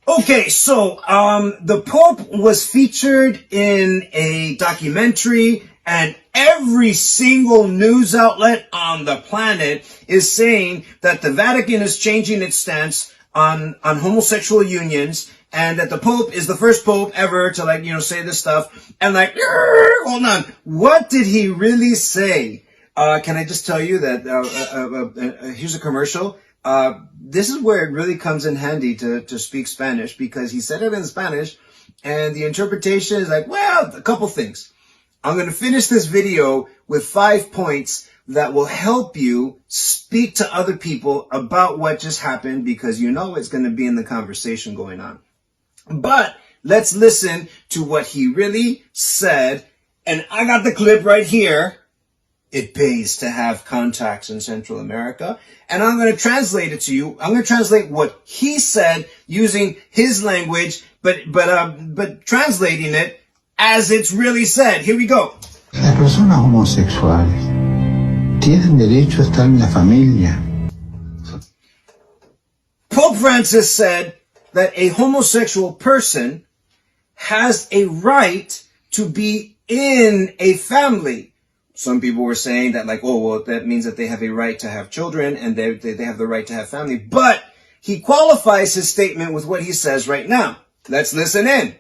Okay, so the Pope was featured in a documentary, and every single news outlet on the planet is saying that the Vatican is changing its stance on homosexual unions, and that the Pope is the first Pope ever to say this stuff. And hold on, what did he really say? Can I just tell you that here's a commercial. This is where it really comes in handy to speak Spanish, because he said it in Spanish and the interpretation is well, a couple things. I'm going to finish this video with 5 points that will help you speak to other people about what just happened, because it's going to be in the conversation going on. But let's listen to what he really said. And I got the clip right here. It pays to have contacts in Central America. And I'm going to translate it to you. I'm going to translate what he said using his language, but translating it as it's really said. Here we go. Las personas homosexuales tienen derecho a estar en la familia. Pope Francis said that a homosexual person has a right to be in a family. Some people were saying that that means that they have a right to have children and they have the right to have family. But he qualifies his statement with what he says right now. Let's listen in.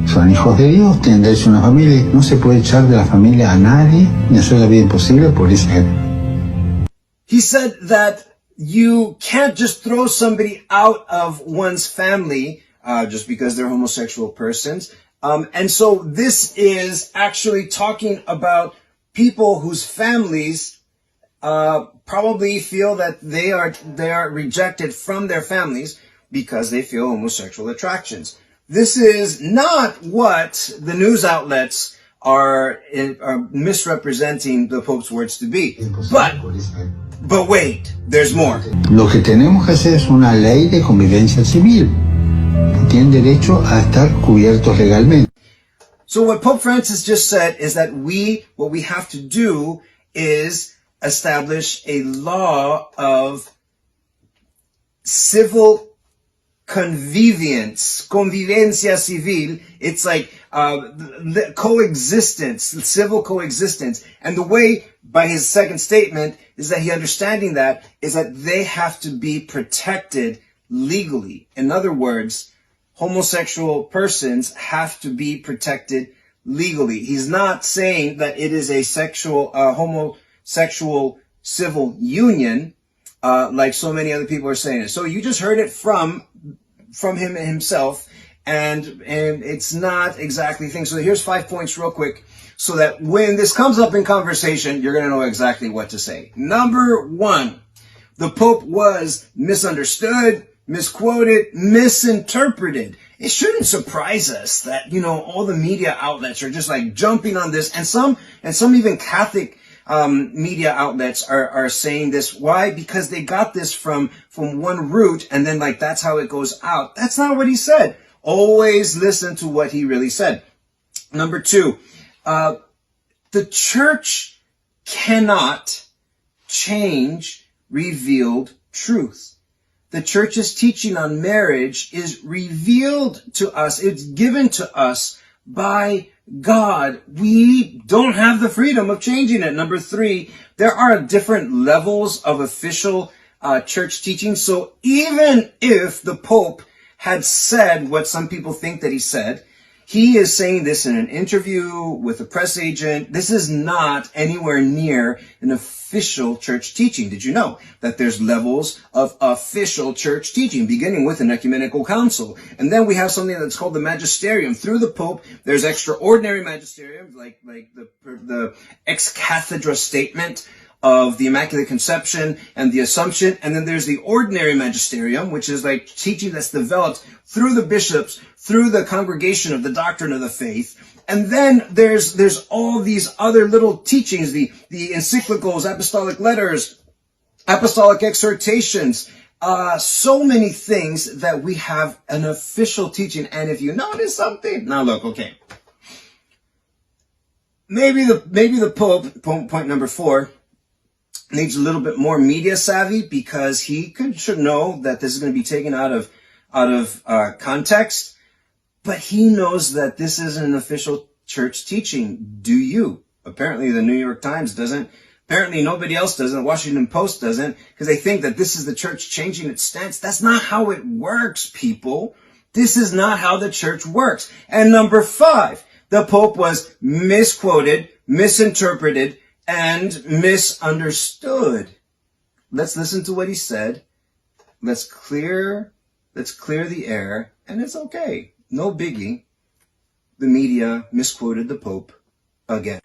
Son hijos de Dios, tienen derecho a una familia. No se puede echar de la familia a nadie ni hacer la vida imposible por esa gente. He said that you can't just throw somebody out of one's family just because they're homosexual persons. And so this is actually talking about people whose families probably feel that they are rejected from their families because they feel homosexual attractions. This is not what the news outlets are misrepresenting the Pope's words to be. But wait, there's more. Lo que tenemos que hacer es una ley de convivencia civil. Tienen derecho a estar cubiertos legalmente. So what Pope Francis just said is that what we have to do is establish a law of civil convivencia civil. It's coexistence, civil coexistence. And the way, by his second statement, is that understanding that is that they have to be protected legally. In other words, homosexual persons have to be protected legally. He's not saying that it is a homosexual civil union, like so many other people are saying it. So you just heard it from him himself, and it's not exactly things. So here's 5 points real quick, so that when this comes up in conversation, you're going to know exactly what to say. Number 1, the Pope was misunderstood, misquoted, misinterpreted. It shouldn't surprise us that, all the media outlets are just jumping on this, and some even Catholic media outlets are saying this. Why? Because they got this from one root, and then that's how it goes out. That's not what he said. Always listen to what he really said. Number 2, the church cannot change revealed truth. The church's teaching on marriage is revealed to us. It's given to us by God. We don't have the freedom of changing it. Number 3, there are different levels of official church teaching. So even if the Pope had said what some people think that he said, he is saying this in an interview with a press agent. This is not anywhere near an official church teaching. Did you know that there's levels of official church teaching, beginning with an ecumenical council? And then we have something that's called the magisterium. Through the Pope, there's extraordinary magisterium, like the ex cathedra statement of the Immaculate Conception and the Assumption. And then there's the ordinary magisterium, which is teaching that's developed through the bishops, through the congregation of the doctrine of the faith. And then there's all these other little teachings, the encyclicals, apostolic letters, apostolic exhortations, so many things that we have an official teaching. And if you notice something, now look, okay. Maybe the Pope, point number 4, needs a little bit more media savvy, because he should know that this is going to be taken out of context, but he knows that this is an official church teaching. Do you? Apparently the New York Times doesn't. Apparently nobody else doesn't. The Washington Post doesn't, because they think that this is the church changing its stance. That's not how it works, people. This is not how the church works. And number 5, the Pope was misquoted, misinterpreted, and misunderstood. Let's listen to what he said. Let's clear the air, and it's okay. No biggie. The media misquoted the Pope again.